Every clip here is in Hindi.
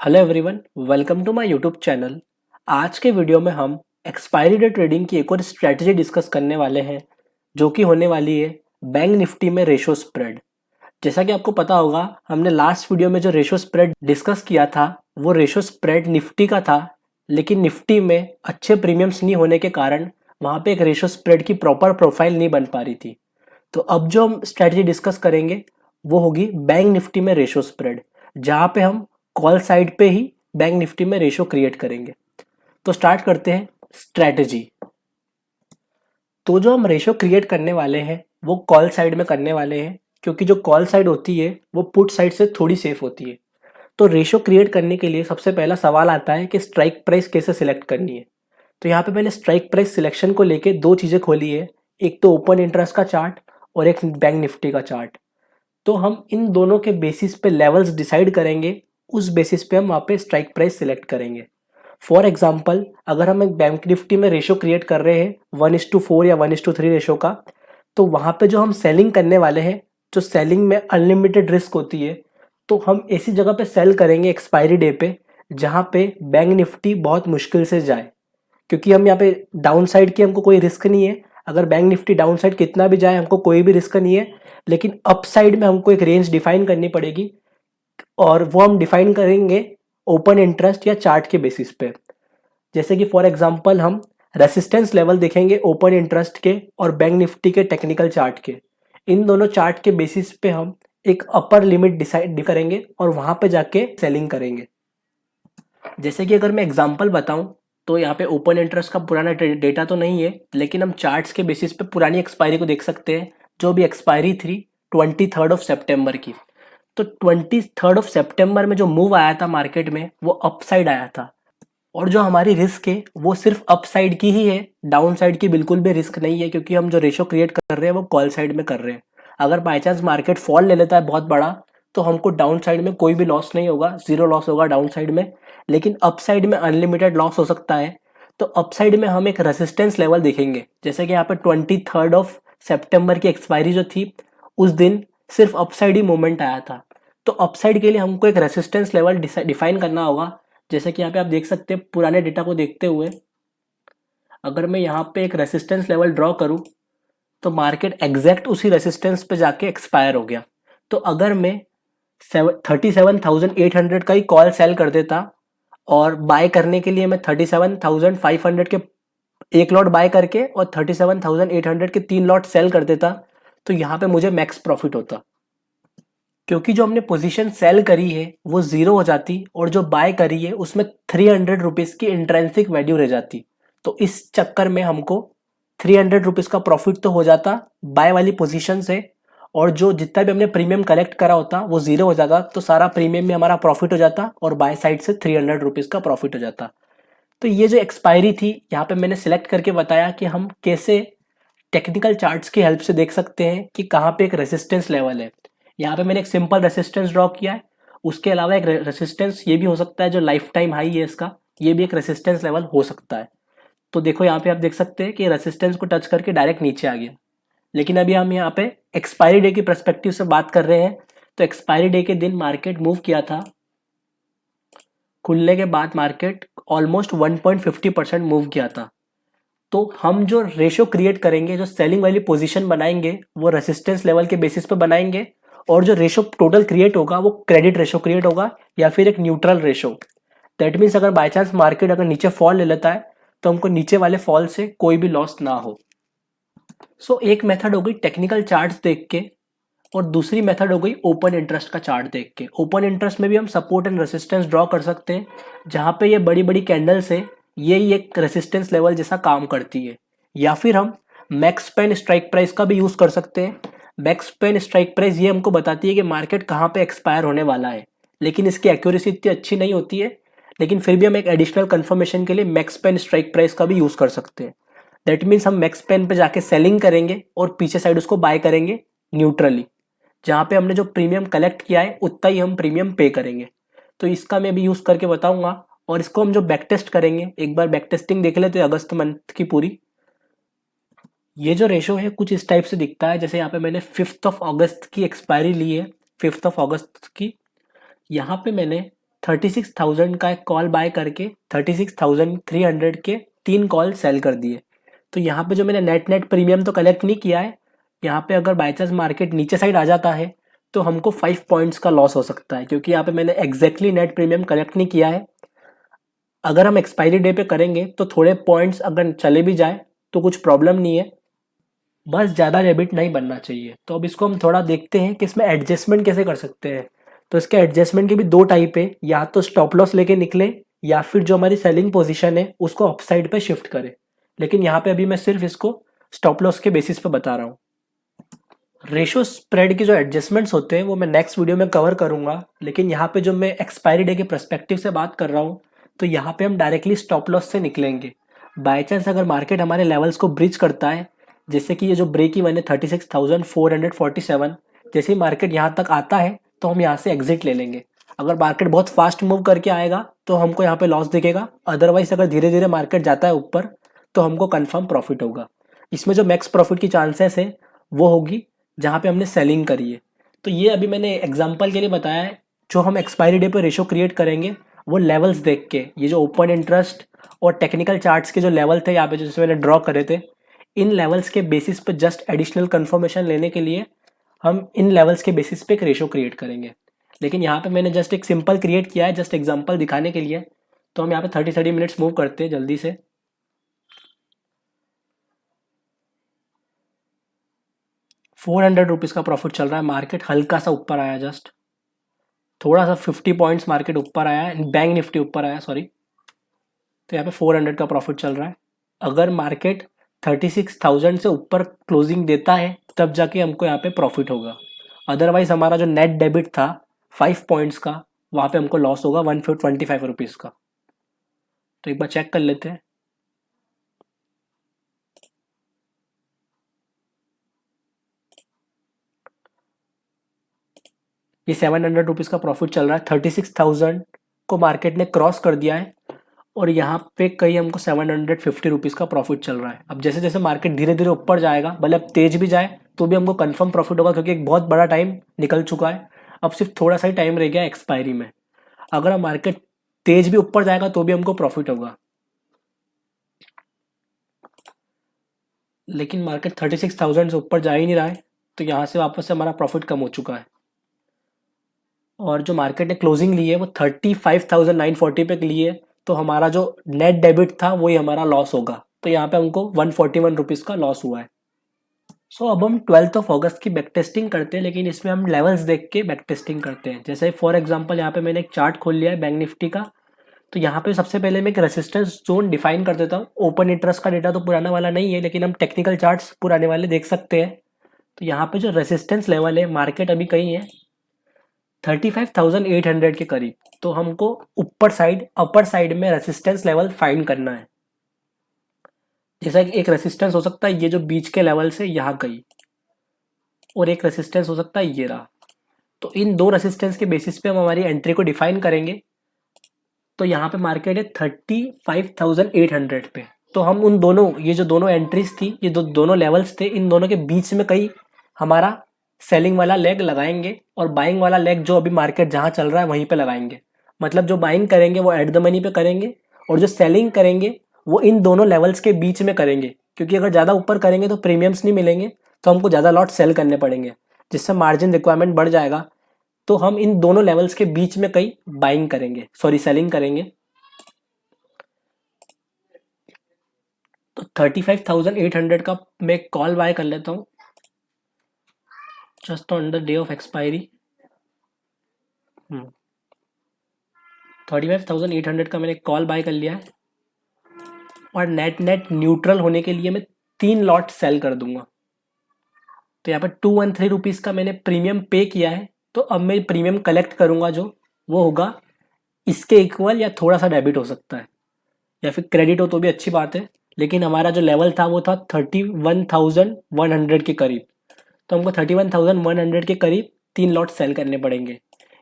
Hello everyone, welcome to my YouTube channel. आज के वीडियो में हम एक्सपायरी डे ट्रेडिंग की एक और स्ट्रेटजी डिस्कस करने वाले हैं, जो कि होने वाली है बैंक निफ्टी में रेशो स्प्रेड। जैसा कि आपको पता होगा, हमने लास्ट वीडियो में जो रेशो स्प्रेड डिस्कस किया था वो रेशो स्प्रेड निफ्टी का था, लेकिन निफ्टी में अच्छे प्रीमियम्स नहीं होने के कारण वहाँ पे एक रेशो स्प्रेड की प्रॉपर प्रोफाइल नहीं बन पा रही थी। तो अब जो हम स्ट्रेटजी डिस्कस करेंगे वो होगी बैंक निफ्टी में रेशो स्प्रेड, जहाँ पे हम कॉल साइड पे ही बैंक निफ्टी में रेशो क्रिएट करेंगे। तो स्टार्ट करते हैं स्ट्रेटजी। तो जो हम रेशो क्रिएट करने वाले हैं वो कॉल साइड में करने वाले हैं, क्योंकि जो कॉल साइड होती है वो पुट साइड से थोड़ी सेफ होती है। तो रेशो क्रिएट करने के लिए सबसे पहला सवाल आता है कि स्ट्राइक प्राइस कैसे सिलेक्ट करनी है। तो यहाँ पे मैंने स्ट्राइक प्राइस सिलेक्शन को लेके दो चीज़ें खोली है, एक तो ओपन इंटरेस्ट का चार्ट और एक बैंक निफ्टी का चार्ट। तो हम इन दोनों के बेसिस पे लेवल्स डिसाइड करेंगे, उस बेसिस पे हम वहाँ पे स्ट्राइक प्राइस सिलेक्ट करेंगे। फॉर एग्जाम्पल, अगर हम एक बैंक निफ्टी में रेशो क्रिएट कर रहे हैं 1:4 या 1:3 रेशो का, तो वहाँ पे जो हम सेलिंग करने वाले हैं, जो सेलिंग में अनलिमिटेड रिस्क होती है, तो हम ऐसी जगह पे सेल करेंगे एक्सपायरी डे पे जहाँ पे बैंक निफ्टी बहुत मुश्किल से जाए, क्योंकि हम यहाँ पे डाउन साइड की हमको कोई रिस्क नहीं है। अगर बैंक निफ्टी डाउन साइड कितना भी जाए हमको कोई भी रिस्क नहीं है, लेकिन अप साइड में हमको एक रेंज डिफाइन करनी पड़ेगी, और वो हम डिफाइन करेंगे ओपन इंटरेस्ट या चार्ट के बेसिस पे। जैसे कि फॉर एग्जांपल हम रेसिस्टेंस लेवल देखेंगे ओपन इंटरेस्ट के और बैंक निफ्टी के टेक्निकल चार्ट के। इन दोनों चार्ट के बेसिस पे हम एक अपर लिमिट डिसाइड करेंगे और वहां पे जाके सेलिंग करेंगे। जैसे कि अगर मैं एग्जांपल बताऊं, तो यहाँ पे ओपन इंटरेस्ट का पुराना डेटा तो नहीं है, लेकिन हम चार्ट्स के बेसिस पे पुरानी एक्सपायरी को देख सकते हैं, जो भी एक्सपायरी थी 23 की। तो 23 में जो मूव आया था मार्केट में वो अपसाइड आया था, और जो हमारी रिस्क है वो सिर्फ अपसाइड की ही है, डाउन साइड की बिल्कुल भी रिस्क नहीं है, क्योंकि हम जो रेशो क्रिएट कर रहे हैं वो कॉल साइड में कर रहे हैं। अगर बाई चांस मार्केट फॉल ले लेता है बहुत बड़ा, तो हमको डाउन साइड में कोई भी लॉस नहीं होगा, जीरो लॉस होगा डाउन साइड में, लेकिन अप साइड में अनलिमिटेड लॉस हो सकता है। तो अप साइड में हम एक रेसिस्टेंस लेवल देखेंगे, जैसे कि यहाँ पे 23 की एक्सपायरी जो थी उस दिन सिर्फ अपसाइड ही मूवमेंट आया था। तो अपसाइड के लिए हमको एक रेसिस्टेंस लेवल डिफाइन करना होगा। जैसे कि यहाँ पे आप देख सकते हैं, पुराने डेटा को देखते हुए अगर मैं यहाँ पे एक रेसिस्टेंस लेवल ड्रॉ करूँ, तो मार्केट एग्जैक्ट उसी रेसिस्टेंस पे जाके एक्सपायर हो गया। तो अगर मैं 37,800 का ही कॉल सेल कर देता, और बाय करने के लिए मैं 37,500 के एक लॉट बाय करके और 37,800 के 3 लॉट सेल कर देता, तो यहाँ पे मुझे मैक्स प्रॉफिट होता, क्योंकि जो हमने पोजीशन सेल करी है वो जीरो हो जाती और जो बाय करी है उसमें 300 रुपीज़ की इंट्रेंसिक वैल्यू रह जाती। तो इस चक्कर में हमको 300 रुपीज़ का प्रॉफिट तो हो जाता बाय वाली पोजीशन से, और जो जितना भी हमने प्रीमियम कलेक्ट करा होता वो जीरो हो जाता, तो सारा प्रीमियम में हमारा प्रॉफिट हो जाता और बाय साइड से 300 रुपीज़ का प्रॉफिट हो जाता। तो ये जो एक्सपायरी थी यहाँ पे मैंने सिलेक्ट करके बताया कि हम कैसे टेक्निकल चार्ट्स की हेल्प से देख सकते हैं कि कहाँ पे एक रेसिस्टेंस लेवल है। यहाँ पे मैंने एक सिंपल रेसिस्टेंस ड्रॉ किया है, उसके अलावा एक रेसिस्टेंस ये भी हो सकता है, जो लाइफ टाइम हाई है इसका, ये भी एक रेसिस्टेंस लेवल हो सकता है। तो देखो यहाँ पे आप देख सकते हैं कि रेसिस्टेंस को टच करके डायरेक्ट नीचे आ गया, लेकिन अभी हम यहाँ पे एक्सपायरी डे की पर्सपेक्टिव से बात कर रहे हैं। तो एक्सपायरी डे के दिन मार्केट मूव किया था, खुलने के बाद मार्केट ऑलमोस्ट 1.50% मूव किया था। तो हम जो रेशो क्रिएट करेंगे, जो सेलिंग वाली पोजीशन बनाएंगे, वो रेसिस्टेंस लेवल के बेसिस पे बनाएंगे, और जो रेशो टोटल क्रिएट होगा वो क्रेडिट रेशो क्रिएट होगा या फिर एक न्यूट्रल रेशो। दैट मीन्स अगर बाय चांस मार्केट अगर नीचे फॉल ले लेता है, तो हमको नीचे वाले फॉल से कोई भी लॉस ना हो। सो एक मेथड हो गई टेक्निकल चार्ट्स देख के, और दूसरी मेथड हो गई ओपन इंटरेस्ट का चार्ट देख के। ओपन इंटरेस्ट में भी हम सपोर्ट एंड रेसिस्टेंस ड्रॉ कर सकते हैं, जहाँ पे ये बड़ी बड़ी कैंडल से यही एक रेसिस्टेंस लेवल जैसा काम करती है। या फिर हम मैक्स पेन स्ट्राइक प्राइस का भी यूज कर सकते हैं। मैक्स पेन स्ट्राइक प्राइस ये हमको बताती है कि मार्केट कहाँ पे एक्सपायर होने वाला है, लेकिन इसकी एक्यूरेसी इतनी अच्छी नहीं होती है, लेकिन फिर भी हम एक एडिशनल कंफर्मेशन के लिए मैक्स पेन स्ट्राइक प्राइस का भी यूज कर सकते हैं। दैट मीन्स हम मैक्स पेन पे जाके सेलिंग करेंगे और पीछे साइड उसको बाय करेंगे न्यूट्रली, जहाँ पे हमने जो प्रीमियम कलेक्ट किया है उतना ही हम प्रीमियम पे करेंगे। तो इसका मैं भी यूज़ करके बताऊंगा, और इसको हम जो बैक टेस्ट करेंगे, एक बार बैक टेस्टिंग देख लेते हैं अगस्त मंथ की पूरी। ये जो रेशो है कुछ इस टाइप से दिखता है, जैसे यहाँ पे मैंने 5 अगस्त की एक्सपायरी ली है, 5 अगस्त की। यहाँ पे मैंने 36,000 का एक कॉल बाय करके 36,300 के 3 कॉल सेल कर दिए। तो यहाँ पे जो मैंने नेट नेट प्रीमियम तो कलेक्ट नहीं किया है, यहाँ पे अगर बाई चांस मार्केट नीचे साइड आ जाता है तो हमको 5 पॉइंट्स का लॉस हो सकता है, क्योंकि यहाँ पे मैंने एग्जैक्टली नेट प्रीमियम कलेक्ट नहीं किया है। अगर हम एक्सपायरी डे पे करेंगे तो थोड़े पॉइंट्स अगर चले भी जाए तो कुछ प्रॉब्लम नहीं है, बस ज़्यादा डेबिट नहीं बनना चाहिए। तो अब इसको हम थोड़ा देखते हैं कि इसमें एडजस्टमेंट कैसे कर सकते हैं। तो इसके एडजस्टमेंट के भी दो टाइप है, या तो स्टॉप लॉस लेके निकले या फिर जो हमारी सेलिंग पोजीशन है उसको अपसाइड पे शिफ्ट करें। लेकिन यहाँ पे अभी मैं सिर्फ इसको स्टॉप लॉस के बेसिस पे बता रहा हूँ। रेशो स्प्रेड के जो एडजस्टमेंट्स होते हैं वो मैं नेक्स्ट वीडियो में कवर करूंगा, लेकिन यहाँ पे जो मैं एक्सपायरी डे के पर्सपेक्टिव से बात कर रहा हूँ तो यहाँ पे हम डायरेक्टली स्टॉप लॉस से निकलेंगे। बाई चांस अगर मार्केट हमारे लेवल्स को ब्रीच करता है, जैसे कि ये जो ब्रेक इवन है 36,447, जैसे ही मार्केट यहाँ तक आता है तो हम यहाँ से एग्जिट ले लेंगे। अगर मार्केट बहुत फास्ट मूव करके आएगा तो हमको यहाँ पे लॉस दिखेगा, अदरवाइज अगर धीरे धीरे मार्केट जाता है ऊपर तो हमको कन्फर्म प्रॉफिट होगा। इसमें जो मैक्स प्रॉफिट की चांसेस है वो होगी जहाँ पे हमने सेलिंग करी है। तो ये अभी मैंने एग्जांपल के लिए बताया है। जो हम एक्सपायरी डे पे रेशो क्रिएट करेंगे वो लेवल्स देख के, ये जो ओपन इंटरेस्ट और टेक्निकल चार्ट्स के जो लेवल थे यहाँ पे जैसे मैंने ड्रॉ करे थे, इन लेवल्स के बेसिस पे जस्ट एडिशनल कंफर्मेशन लेने के लिए हम इन लेवल्स के बेसिस पे एक रेशो क्रिएट करेंगे। लेकिन यहाँ पे मैंने जस्ट एक सिंपल क्रिएट किया है जस्ट एग्जाम्पल दिखाने के लिए। तो हम यहाँ पे 30 मिनट्स मूव करते हैं जल्दी से। ₹400 का प्रॉफिट चल रहा है, मार्केट हल्का सा ऊपर आया, जस्ट थोड़ा सा 50 पॉइंट्स मार्केट ऊपर आया है, बैंक निफ्टी ऊपर आया सॉरी। तो यहाँ पे 400 का प्रॉफिट चल रहा है। अगर मार्केट 36,000 से ऊपर क्लोजिंग देता है तब जाके हमको यहाँ पे प्रॉफिट होगा, अदरवाइज हमारा जो नेट डेबिट था 5 पॉइंट्स का वहाँ पे हमको लॉस होगा ₹125 का। तो एक बार चेक कर लेते हैं। ये ₹700 का प्रॉफिट चल रहा है, 36,000 को मार्केट ने क्रॉस कर दिया है और यहाँ पे कहीं हमको ₹750 का प्रॉफिट चल रहा है। अब जैसे जैसे मार्केट धीरे धीरे ऊपर जाएगा, भले अब तेज भी जाए तो भी हमको कंफर्म प्रॉफिट होगा, क्योंकि एक बहुत बड़ा टाइम निकल चुका है। अब सिर्फ थोड़ा सा ही टाइम रह गया एक्सपायरी में। अगर हम मार्केट तेज भी ऊपर जाएगा तो भी हमको प्रॉफिट होगा, लेकिन मार्केट 36,000 से ऊपर जा ही नहीं रहा है, तो यहाँ से वापस से हमारा प्रॉफिट कम हो चुका है। और जो मार्केट ने क्लोजिंग ली है वो 35,940 पे ली है, तो हमारा जो नेट डेबिट था वही हमारा लॉस होगा। तो यहाँ पे हमको ₹141 का लॉस हुआ है। सो अब हम 12 अगस्त की बैक टेस्टिंग करते हैं, लेकिन इसमें हम लेवल्स देख के बैक टेस्टिंग करते हैं। जैसे फॉर एग्जांपल यहाँ पे मैंने एक चार्ट खोल लिया है बैंक निफ्टी का। तो यहाँ पे सबसे पहले मैं एक रेसिस्टेंस जोन डिफाइन कर देता हूँ। ओपन इंटरेस्ट का डेटा तो पुराना वाला नहीं है, लेकिन हम टेक्निकल चार्ट्स पुराने वाले देख सकते हैं। तो यहाँ पे जो रेसिस्टेंस लेवल है, मार्केट अभी कहीं है 35,800 के करीब, तो हमको ऊपर साइड अपर साइड में रेसिस्टेंस लेवल फाइंड करना है। जैसा कि एक रेसिस्टेंस हो सकता है ये जो बीच के लेवल से यहाँ कहीं, और एक रेसिस्टेंस हो सकता है ये रहा। तो इन दो रेसिस्टेंस के बेसिस पे हम हमारी एंट्री को डिफाइन करेंगे। तो यहाँ पे मार्केट है 35,800 पे, तो हम उन दोनों, ये जो दोनों एंट्रीज थी, ये दोनों लेवल्स थे, इन दोनों के बीच में कहीं हमारा सेलिंग वाला लेग लगाएंगे और बाइंग वाला लेग जो अभी मार्केट जहाँ चल रहा है वहीं पे लगाएंगे। मतलब जो बाइंग करेंगे वो एट द मनी पे करेंगे, और जो सेलिंग करेंगे वो इन दोनों लेवल्स के बीच में करेंगे, क्योंकि अगर ज़्यादा ऊपर करेंगे तो प्रीमियम्स नहीं मिलेंगे, तो हमको ज़्यादा लॉट सेल करने पड़ेंगे, जिससे मार्जिन रिक्वायरमेंट बढ़ जाएगा। तो हम इन दोनों लेवल्स के बीच में कहीं बाइंग करेंगे, सॉरी सेलिंग करेंगे। तो 35,800 का मैं कॉल बाय कर लेता हूँ just on the day of expiry. 35,800 का मैंने कॉल बाय कर लिया है, और नेट नेट न्यूट्रल होने के लिए मैं 3 लॉट सेल कर दूंगा। तो यहाँ पर ₹213 का मैंने प्रीमियम पे किया है, तो अब मैं प्रीमियम कलेक्ट करूंगा जो वो होगा इसके इक्वल, या थोड़ा सा डेबिट हो सकता है, या फिर क्रेडिट हो तो भी अच्छी बात है। लेकिन हमारा जो लेवल था वो था 31,100 के करीब, तो हमको 31,100 के करीब 3 लॉट सेल करने पड़ेंगे।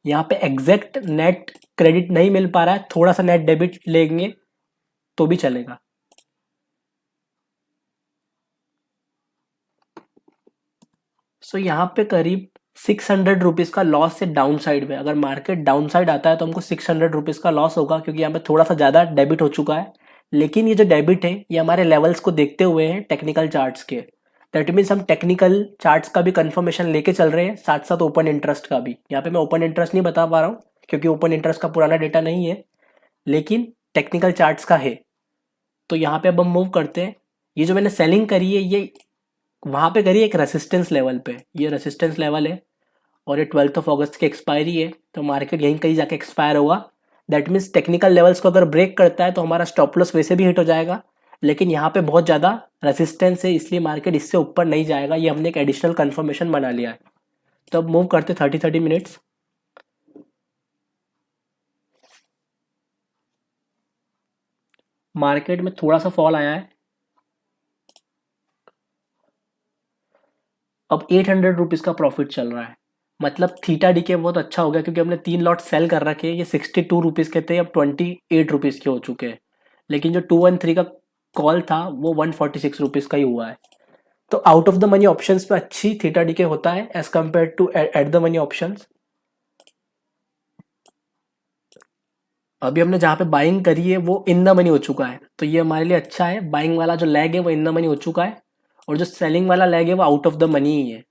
यहाँ पे एग्जैक्ट नेट क्रेडिट नहीं मिल पा रहा है, थोड़ा सा नेट डेबिट लेंगे तो भी चलेगा। सो यहाँ पे करीब ₹600 का लॉस से डाउन साइड में, अगर मार्केट डाउन साइड आता है तो हमको ₹600 का लॉस होगा, क्योंकि यहाँ पे थोड़ा सा ज़्यादा डेबिट हो चुका है। लेकिन ये जो डेबिट है ये हमारे लेवल्स को देखते हुए हैं टेक्निकल चार्ट्स के। दैट मीन्स हम टेक्निकल चार्ट्स का भी कंफर्मेशन लेके चल रहे हैं, साथ साथ ओपन इंटरेस्ट का भी। यहाँ पे मैं ओपन इंटरेस्ट नहीं बता पा रहा हूँ क्योंकि ओपन इंटरेस्ट का पुराना डेटा नहीं है, लेकिन टेक्निकल चार्ट्स का है। तो यहाँ पे अब हम मूव करते हैं। ये जो मैंने सेलिंग करी है ये वहाँ पे करी है एक रेसिस्टेंस लेवल पे, ये रेसिस्टेंस लेवल है और ये 12 अगस्त की एक्सपायरी है, तो मार्केट यहीं कहीं जाके एक्सपायर होगा। दैट मीन्स टेक्निकल लेवल्स को अगर ब्रेक करता है तो हमारा स्टॉप लॉस वैसे भी हिट हो जाएगा, लेकिन यहाँ पे बहुत ज़्यादा रेसिस्टेंस है इसलिए मार्केट इससे ऊपर नहीं जाएगा। ये हमने एक एडिशनल कंफर्मेशन बना लिया है। तो अब मूव करते 30 मिनट्स। मार्केट में थोड़ा सा फॉल आया है। अब ₹800 का प्रॉफिट चल रहा है, मतलब थीटा डीके बहुत अच्छा हो गया क्योंकि हमने 3 लॉट सेल कर रखे हैं। ये ₹62 के थे, अब ₹28 के हो चुके हैं। लेकिन जो 213 का कॉल था वो ₹146 का ही हुआ है। तो out of the money options में अच्छी थीटा डीके होता है as compare to at the money options. अभी हमने जहाँ पे बाइंग करी है वो इन द मनी हो चुका है, तो ये हमारे लिए अच्छा है। बाइंग वाला जो लैग है वो इन द मनी हो चुका है और जो सेलिंग वाला लैग है वो आउट ऑफ द मनी ही है।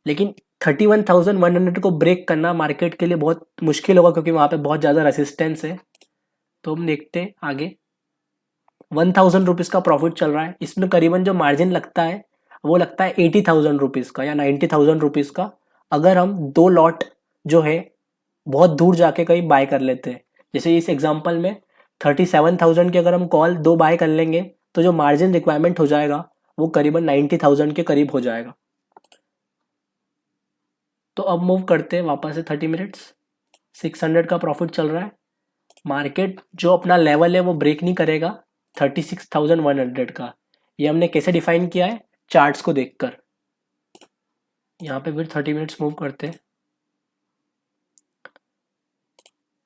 लेकिन 31,100 को ब्रेक करना मार्केट के लिए बहुत मुश्किल होगा क्योंकि वहाँ पे बहुत ज़्यादा रेसिस्टेंस है। तो हम देखते हैं आगे। ₹1,000 का प्रॉफिट चल रहा है, इसमें करीबन जो मार्जिन लगता है वो लगता है ₹80,000 का या ₹90,000 का, अगर हम 2 लॉट जो है बहुत दूर जाके कहीं बाय कर लेते हैं। जैसे इस एग्जांपल में 37,000 की अगर हम कॉल 2 बाय कर लेंगे तो जो मार्जिन रिक्वायरमेंट हो जाएगा वो करीबन 90,000 के करीब हो जाएगा। तो अब मूव करते हैं वापस से 30 मिनट्स। 600 का प्रॉफिट चल रहा है। मार्केट जो अपना लेवल है वो ब्रेक नहीं करेगा 36,100 का। ये हमने कैसे डिफाइन किया है, चार्ट्स को देखकर। यहाँ पे फिर 30 मिनट्स मूव करते हैं।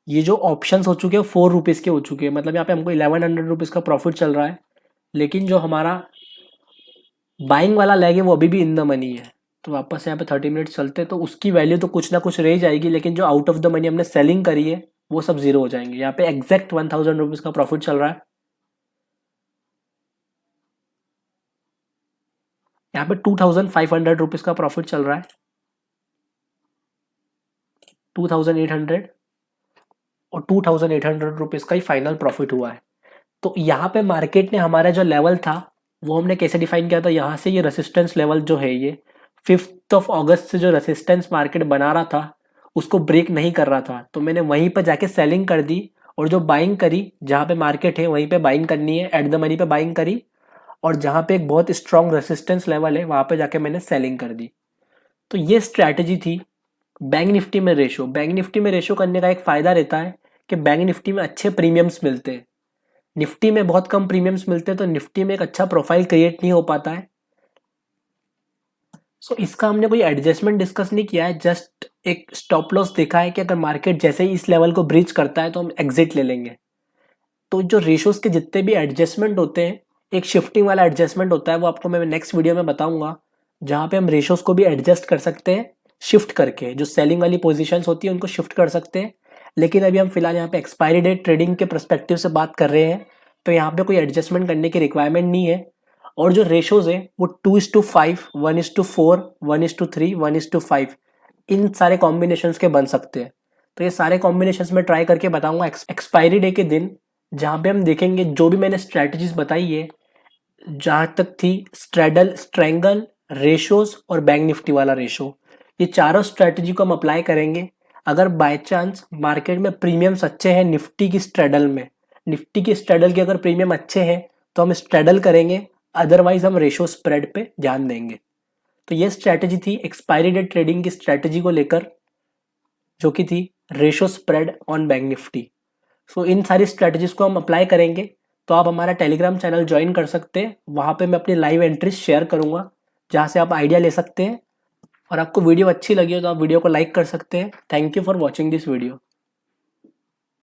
ये जो ऑप्शंस हो चुके हैं ₹4 के हो चुके हैं, मतलब यहाँ पे हमको ₹1,100 का प्रॉफिट चल रहा है। लेकिन जो हमारा बाइंग वाला लैग है वो अभी भी इन द मनी है। तो वापस यहाँ पे 30 मिनट्स चलते हैं, तो उसकी वैल्यू तो कुछ ना कुछ रह जाएगी, लेकिन जो आउट ऑफ द मनी हमने सेलिंग करी है वो सब जीरो हो जाएंगे। यहाँ पे एग्जैक्ट ₹1,000 का प्रॉफिट चल रहा है। यहाँ पे ₹2,500 का प्रॉफिट चल रहा है, 2,800 और ₹2,800 का ही फाइनल प्रॉफिट हुआ है। तो यहाँ पे मार्केट ने हमारा जो लेवल था वो हमने कैसे डिफाइन किया था, यहाँ से ये रेसिस्टेंस लेवल जो है ये 5 अगस्त से जो रेसिस्टेंस मार्केट बना रहा था उसको ब्रेक नहीं कर रहा था, तो मैंने वहीं पर जाके सेलिंग कर दी और जो बाइंग करी जहाँ पे मार्केट है वहीं पे बाइंग करनी है, एट द मनी पे बाइंग करी, और जहाँ पे एक बहुत स्ट्रॉन्ग रेसिस्टेंस लेवल है वहाँ पे जाके मैंने सेलिंग कर दी। तो ये स्ट्रैटेजी थी बैंक निफ्टी में रेशो। बैंक निफ्टी में रेशो करने का एक फ़ायदा रहता है कि बैंक निफ्टी में अच्छे प्रीमियम्स मिलते हैं, निफ्टी में बहुत कम प्रीमियम्स मिलते हैं, तो निफ्टी में एक अच्छा प्रोफाइल क्रिएट नहीं हो पाता है। सो इसका हमने कोई एडजस्टमेंट डिस्कस नहीं किया है, जस्ट एक स्टॉप लॉस देखा है कि अगर मार्केट जैसे ही इस लेवल को ब्रीच करता है तो हम एग्जिट ले लेंगे। तो जो रेशोज के जितने भी एडजस्टमेंट होते हैं, एक शिफ्टिंग वाला एडजस्टमेंट होता है, वो आपको मैं नेक्स्ट वीडियो में बताऊंगा, जहाँ पे हम रेशोज को भी एडजस्ट कर सकते हैं शिफ्ट करके। जो सेलिंग वाली पोजीशंस होती है उनको शिफ्ट कर सकते हैं। लेकिन अभी हम फिलहाल यहाँ पे एक्सपायरी डेट ट्रेडिंग के परस्पेक्टिव से बात कर रहे हैं, तो यहाँ पे कोई एडजस्टमेंट करने की रिक्वायरमेंट नहीं है। और जो रेशोज है वो 2:5, 1:4, 1:3, 1:5 इन सारे कॉम्बिनेशंस के बन सकते हैं। तो ये सारे कॉम्बिनेशंस में ट्राई करके बताऊंगा एक्सपायरी डे के दिन, जहाँ पे हम देखेंगे जो भी मैंने स्ट्रैटेजीज बताई है, जहाँ तक थी स्ट्रेडल, स्ट्रेंगल, रेशोज और बैंक निफ्टी वाला रेशो, ये चारों स्ट्रैटेजी को हम अप्लाई करेंगे। अगर बाय चांस मार्केट में प्रीमियम्स अच्छे हैं निफ्टी की स्ट्रेडल में, निफ्टी की स्ट्रेडल के अगर प्रीमियम अच्छे हैं तो हम स्ट्रेडल करेंगे, अदरवाइज हम रेशो स्प्रेड पे ध्यान देंगे। तो ये स्ट्रैटेजी थी एक्सपायरी डेट ट्रेडिंग की स्ट्रैटेजी को लेकर, जो कि थी ratio spread on bank Nifty. So इन सारी स्ट्रैटेजीज को हम अप्लाई करेंगे। तो आप हमारा टेलीग्राम चैनल ज्वाइन कर सकते हैं, वहाँ पे मैं अपनी लाइव एंट्रीज शेयर करूँगा जहाँ से आप आइडिया ले सकते हैं। और आपको वीडियो अच्छी लगी हो तो आप वीडियो को लाइक कर सकते हैं। Thank you for watching this video.